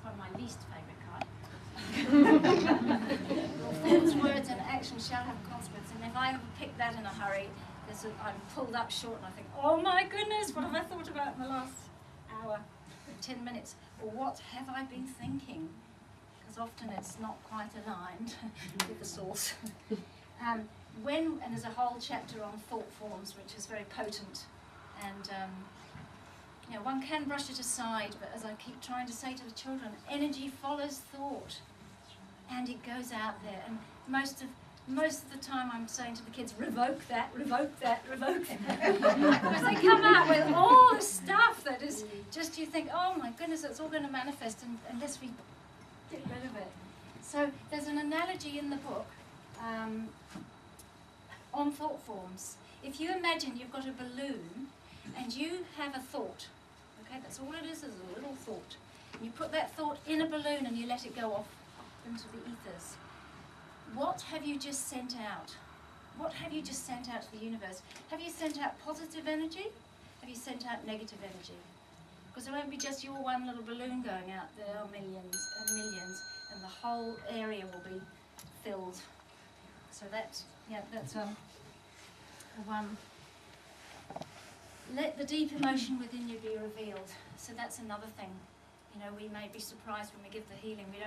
probably my least favourite card. Your thoughts, words and actions shall have consequence. And if I ever pick that in a hurry, I'm pulled up short and I think, oh my goodness, what have I thought about in the last hour, 10 minutes? Or what have I been thinking? Because often it's not quite aligned with the source. And there's a whole chapter on thought forms, which is very potent. And one can brush it aside, but as I keep trying to say to the children, energy follows thought, and it goes out there. And most of the time I'm saying to the kids, revoke that, revoke that, revoke that. Because they come out with all this stuff that is just, you think, oh my goodness, it's all going to manifest unless we get rid of it. So there's an analogy in the book on thought forms. If you imagine you've got a balloon and you have a thought, okay, that's all it is a little thought. And you put that thought in a balloon and you let it go off into the ethers. What have you just sent out? What have you just sent out to the universe? Have you sent out positive energy? Have you sent out negative energy? Because it won't be just your one little balloon going out, there are millions and millions, and the whole area will be filled. So that's one. Let the deep emotion within you be revealed. So that's another thing. We may be surprised when we give the healing. We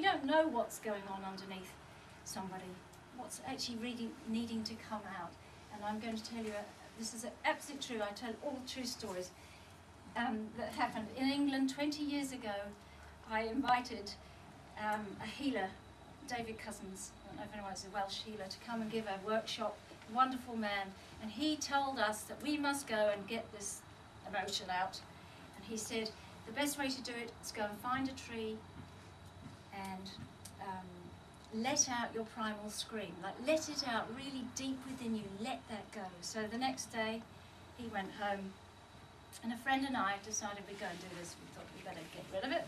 don't know what's going on underneath somebody, what's actually really needing to come out. And I'm going to tell you, this is absolutely true. I tell all true stories that happened. In England 20 years ago, I invited a healer, David Cousins, I don't know if anyone's a Welsh healer, to come and give a workshop, wonderful man. And he told us that we must go and get this emotion out. And he said, the best way to do it is go and find a tree and let out your primal scream. Like, let it out really deep within you, let that go. So the next day, he went home, and a friend and I decided we'd go and do this. We thought we'd better get rid of it.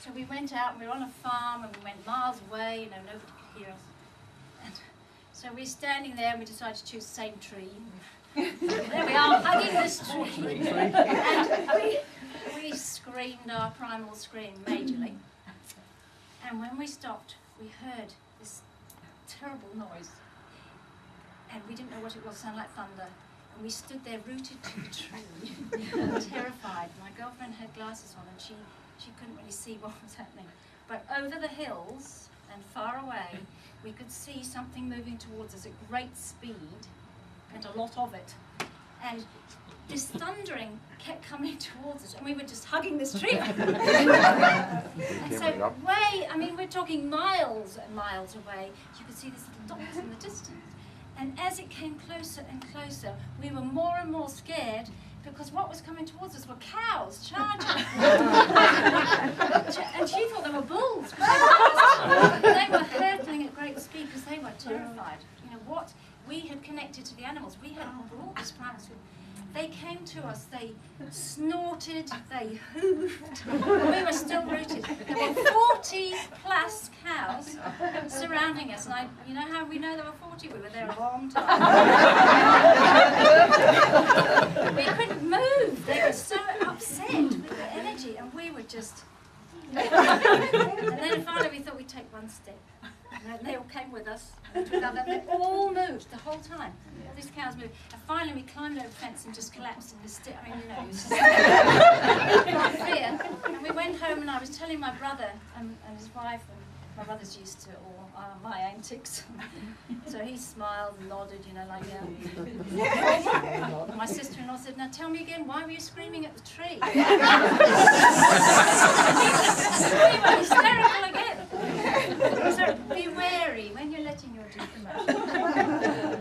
So we went out, and we were on a farm, and we went miles away, nobody could hear us. And so we're standing there, and we decided to choose the same tree. There we are, hugging this tree. And we screamed our primal scream majorly. And when we stopped, we heard this terrible noise. And we didn't know what it was, sounded like thunder. And we stood there rooted to the tree, terrified. My girlfriend had glasses on and she couldn't really see what was happening. But over the hills and far away, we could see something moving towards us at great speed, and a lot of it. And this thundering kept coming towards us, and we were just hugging this tree. And so we're talking miles and miles away. You could see these little dots in the distance. And as it came closer and closer, we were more and more scared, because what was coming towards us were cows charging. And she thought they were bulls. They were hurtling at great speed because they were terrified. We had connected to the animals. We had brought this primacy. They came to us, they snorted, they hooved, and we were still rooted. There were 40 plus cows surrounding us, and you know how we know there were 40? We were there a long time. We couldn't move, they were so upset with the energy, and we were just... And then finally we thought we'd take one step. And they all came with us, and they all moved the whole time. All these cows moved. And finally we climbed over the fence and just collapsed in the stick. It was just fear. And we went home, and I was telling my brother and his wife, and my brother's used to all my antics. So he smiled and nodded, like, yeah. My sister-in-law said, now tell me again, why were you screaming at the tree? We were hysterical again. So be wary when you're letting your deep emotion.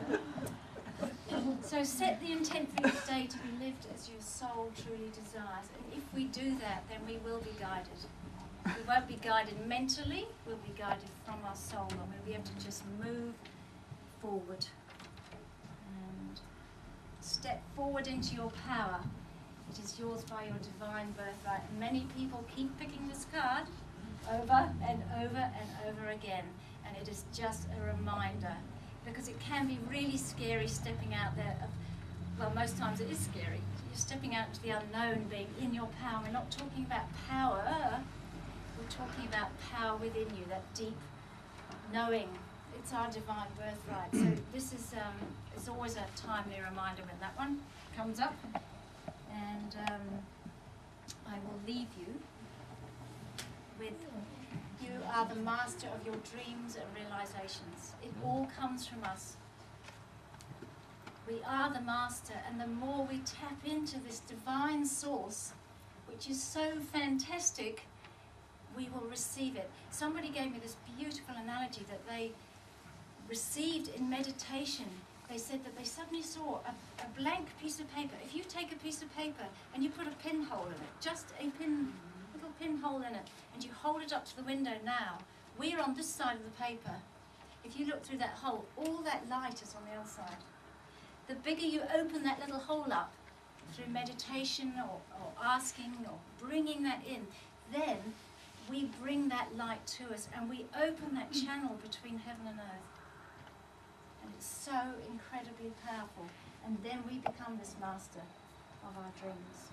So set the intent for each day to be lived as your soul truly desires. And if we do that, then we will be guided. We won't be guided mentally, we'll be guided from our soul, and we'll be able to just move forward. And step forward into your power. It is yours by your divine birthright. And many people keep picking this card over and over and over again, and it is just a reminder, because it can be really scary stepping out there. Well, most times it is scary. You're stepping out into the unknown, being in your power. We're not talking about power, that power within you, that deep knowing. It's our divine birthright. So this is it's always a timely reminder when that one comes up. And I will leave you with, you are the master of your dreams and realizations. It all comes from us. We are the master, and the more we tap into this divine source, which is so fantastic, we will receive it. Somebody gave me this beautiful analogy that they received in meditation. They said that they suddenly saw a blank piece of paper. If you take a piece of paper and you put a pinhole in it, just a little pinhole in it, and you hold it up to the window now, we're on this side of the paper. If you look through that hole, all that light is on the other side. The bigger you open that little hole up through meditation or asking or bringing that in, then we bring that light to us and we open that channel between heaven and earth. And it's so incredibly powerful. And then we become this master of our dreams.